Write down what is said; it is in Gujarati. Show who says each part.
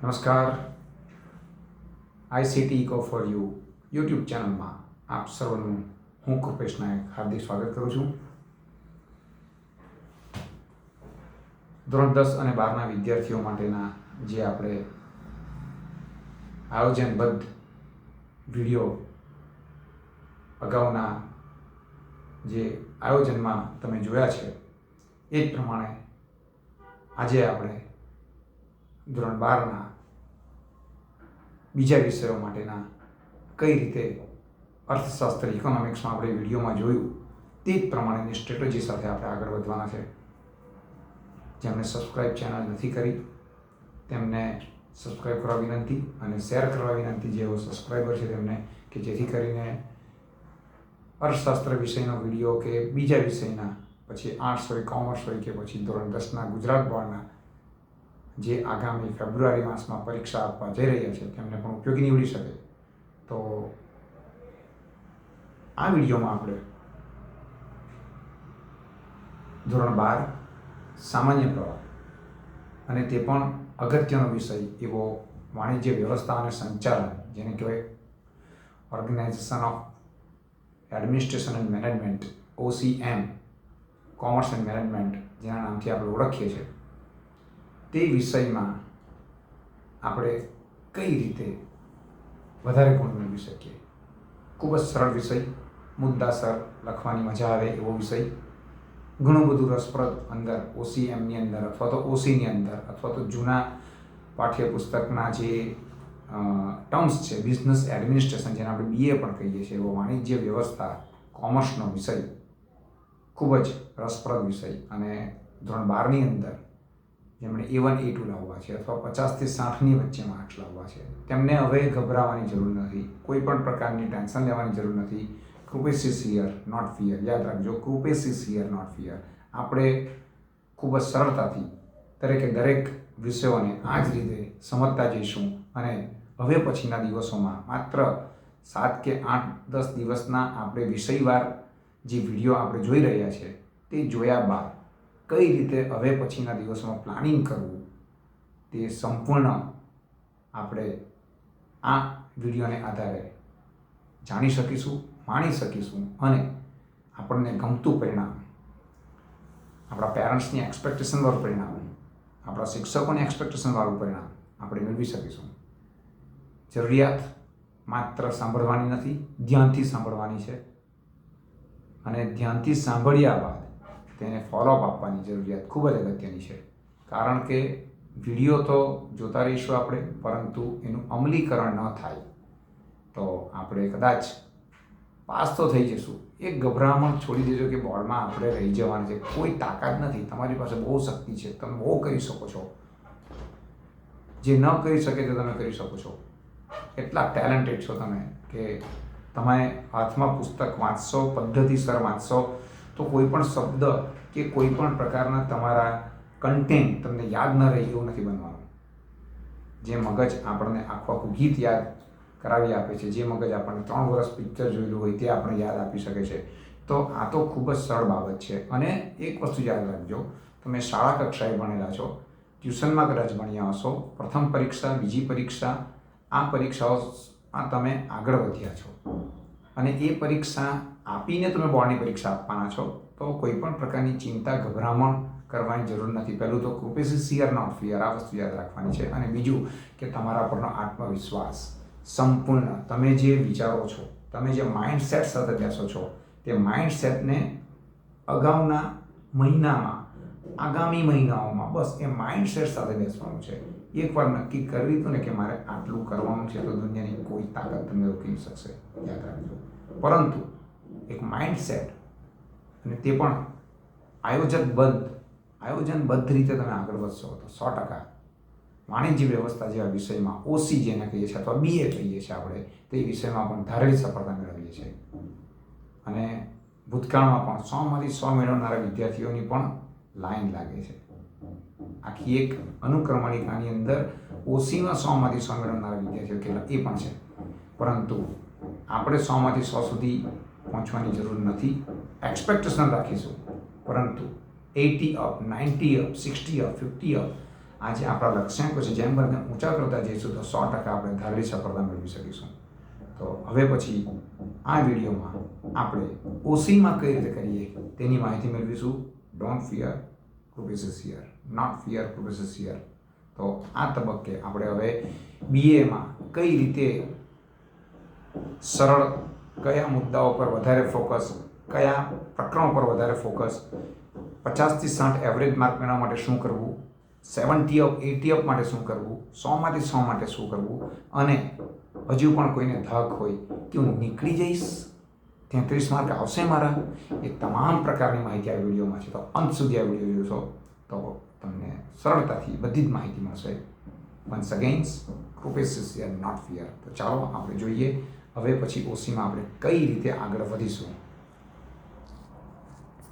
Speaker 1: નમસ્કાર. ICT eco for you YouTube ચેનલમાં આપ સર્વનું હું કૃપેશ નાયક હાર્દિક સ્વાગત કરું છું. ધોરણ 10 અને 12ના વિદ્યાર્થીઓ માટેના જે આપણે આયોજનબદ્ધ વિડીયો અગાઉના જે આયોજનમાં તમે જોયા છે એ જ પ્રમાણે આજે આપણે ધોરણ 12ના બીજા વિષયો માટેના કઈ રીતે અર્થશાસ્ત્ર ઇકોનોમિક્સમાં આપણે વિડીયોમાં જોયું તે જ પ્રમાણેની સ્ટ્રેટેજી સાથે આપણે આગળ વધવાના છે. જેમણે સબસ્ક્રાઈબ ચેનલ નથી કરી તેમને સબસ્ક્રાઈબ કરવા વિનંતી અને શેર કરવા વિનંતી. જેઓ સબસ્ક્રાઈબર છે તેમને કે જેથી કરીને અર્થશાસ્ત્ર વિષયનો વિડીયો કે બીજા વિષયના પછી આર્ટ્સ હોય, કોમર્સ હોય કે પછી ધોરણ 10ના ગુજરાત બોર્ડના જે આગામી ફેબ્રુઆરી માસમાં પરીક્ષા આપવા જઈ રહ્યા છે તેમને પણ ઉપયોગી નીવડી શકે. તો આ વિડીયોમાં આપણે ધોરણ 12 સામાન્ય પ્રવાહ અને તે પણ અગત્યનો વિષય એવો વાણિજ્ય વ્યવસ્થા અને સંચાલન, જેને કહેવાય organisation of administration and management, OCM, commerce and management જેના નામથી આપણે ઓળખીએ છીએ, તે વિષયમાં આપણે કઈ રીતે વધારે ગુણ મેળવી શકીએ. ખૂબ જ સરળ વિષય, મુદ્દાસર લખવાની મજા આવે એવો વિષય, ઘણું બધું રસપ્રદ અંદર OCMની અંદર અથવા તો OCની અંદર અથવા તો જૂના પાઠ્યપુસ્તકના જે ટર્મ્સ છે, બિઝનેસ એડમિનિસ્ટ્રેશન જેને આપણે BA પણ કહીએ છીએ, એવો વાણિજ્ય વ્યવસ્થા કોમર્સનો વિષય ખૂબ જ રસપ્રદ વિષય. અને ધોરણ 12ની અંદર જેમણે A1 A2 લાવવા છે અથવા 50થી 60ની વચ્ચે માર્ક્સ લાવવા છે તેમને હવે ગભરાવાની જરૂર નથી, કોઈ પણ પ્રકારની ટેન્શન લેવાની જરૂર નથી. Krupesh is here not fear. યાદ રાખજો, Krupesh is here not fear. આપણે ખૂબ જ સરળતાથી દરેક વિષયોને આ જ રીતે સમજતા જઈશું અને હવે પછીના દિવસોમાં માત્ર 7 કે 8 10 દિવસના આપણે વિષયવાર જે વિડીયો આપણે જોઈ રહ્યા છે તે જોયા બાદ કઈ રીતે હવે પછીના દિવસોમાં પ્લાનિંગ કરવું તે સંપૂર્ણ આપણે આ વિડીયોને આધારે જાણી શકીશું, માણી શકીશું અને આપણને ગમતું પરિણામ, આપણા પેરેન્ટ્સની એક્સપેક્ટેશનવાળું પરિણામ, આપણા શિક્ષકોની એક્સપેક્ટેશનવાળું પરિણામ આપણે મેળવી શકીશું. જરૂરિયાત માત્ર સાંભળવાની નથી, ધ્યાનથી સાંભળવાની છે અને ધ્યાનથી સાંભળ્યા બાદ તેને ફોલોઅપ આપવાની જરૂરિયાત ખૂબ જ અગત્યની છે. કારણ કે વિડીયો તો જોતા રહીશું આપણે, પરંતુ એનું અમલીકરણ ન થાય તો આપણે કદાચ પાસ તો થઈ જશું. એક ગભરામણ છોડી દેજો કે બોર્ડમાં આપણે રહી જવાનું છે. કોઈ તાકાત નથી, તમારી પાસે બહુ શક્તિ છે, તમે બહુ કરી શકો છો. જે ન કરી શકે તે તમે કરી શકો છો. એટલા ટેલેન્ટેડ છો તમે કે તમે હાથમાં પુસ્તક વાંચશો, પદ્ધતિસર વાંચશો તો કોઈ પણ શબ્દ કે કોઈ પણ પ્રકારના તમારા કન્ટેન્ટ તમને યાદ ન રહે એવું નથી બનવાનું. જે મગજ આપણને આખું ગીત યાદ કરાવી આપે છે, જે મગજ આપણને 3 વર્ષ પિક્ચર જોયેલું હોય તે આપણે યાદ આપી શકે છે. તો આ તો ખૂબ જ સરળ બાબત છે. અને એક વસ્તુ યાદ રાખજો, તમે શાળા કક્ષાએ ભણેલા છો, ટ્યુશનમાં કદાચ ભણ્યા હશો, પ્રથમ પરીક્ષા, બીજી પરીક્ષા, આ પરીક્ષાઓ તમે આગળ વધ્યા છો અને એ પરીક્ષા આપીને તમે બોર્ડની પરીક્ષા આપવાના છો, તો કોઈ પણ પ્રકારની ચિંતા, ગભરામણ કરવાની જરૂર નથી. પહેલું તો Krupesh is here not fear, આ વસ્તુ યાદ રાખવાની છે. અને બીજું કે તમારા પરનો આત્મવિશ્વાસ સંપૂર્ણ, તમે જે વિચારો છો, તમે જે માઇન્ડસેટ સાથે બેસો છો, તે માઇન્ડસેટને અગાઉના મહિનામાં, આગામી મહિનાઓમાં બસ એ માઇન્ડસેટ સાથે બેસવાનું છે. એકવાર નક્કી કરી લીધું ને કે મારે આટલું કરવાનું છે તો દુનિયાની કોઈ તાકાત તમને રોકી શકશે, યાદ રાખજો. પરંતુ એક માઇન્ડસેટ અને તે પણ આયોજનબદ્ધ રીતે તમે આગળ વધશો તો 100% વાણિજ્ય વ્યવસ્થા જેવા વિષયમાં, OC જેને કહીએ છીએ અથવા BA કહીએ છીએ આપણે, તે વિષયમાં પણ ધારેલી સફળતા મેળવીએ છીએ. અને ભૂતકાળમાં પણ 100માંથી 100 મેળવનારા વિદ્યાર્થીઓની પણ લાઈન લાગે છે. આખી એક અનુક્રમણિકાની અંદર OCમાં 100માંથી 100 મેળવનારા વિદ્યાર્થીઓ કેટલા એ પણ છે. પરંતુ આપણે 100માંથી 100 સુધી પહોંચવાની જરૂર નથી. એક્સપેક્ટેશન રાખીશું, પરંતુ 80 અપ, 90 અપ, 60 અપ, 50 અપ આજે આપણા લક્ષ્યાંકો છે જેમ બને ઊંચા કરતા જઈશું તો 100% આપણે ધારેલી સફળતા મેળવી શકીશું. તો હવે પછી આ વિડીયોમાં આપણે ઓસીમાં કઈ રીતે કરીએ તેની માહિતી મેળવીશું. Don't fear, proof is here. Not fear, proof is here. તો આ તબક્કે આપણે હવે બીએમાં કઈ રીતે સરળ, કયા મુદ્દાઓ પર વધારે ફોકસ, કયા પ્રકરણો પર વધારે ફોકસ, 50 થી 60 એવરેજ માર્ક મેળવવા માટે શું કરવું, 70 ઓફ 80 ઓફ માટે શું કરવું, 100 માંથી 100 માટે શું કરવું, અને હજુ પણ કોઈને ધક હોય કે હું નીકળી જઈશ, 33 માર્ક આવશે મારા, એ તમામ પ્રકારની માહિતી આ વિડીયોમાં છે. તો અંત સુધી આ વિડીયો જોશો તો તમને સરળતાથી બધી જ માહિતી મળશે. Once again, proof is here, not fear. તો ચાલો આપણે જોઈએ હવે પછી ઓસીમાં આપણે કઈ રીતે આગળ વધીશું.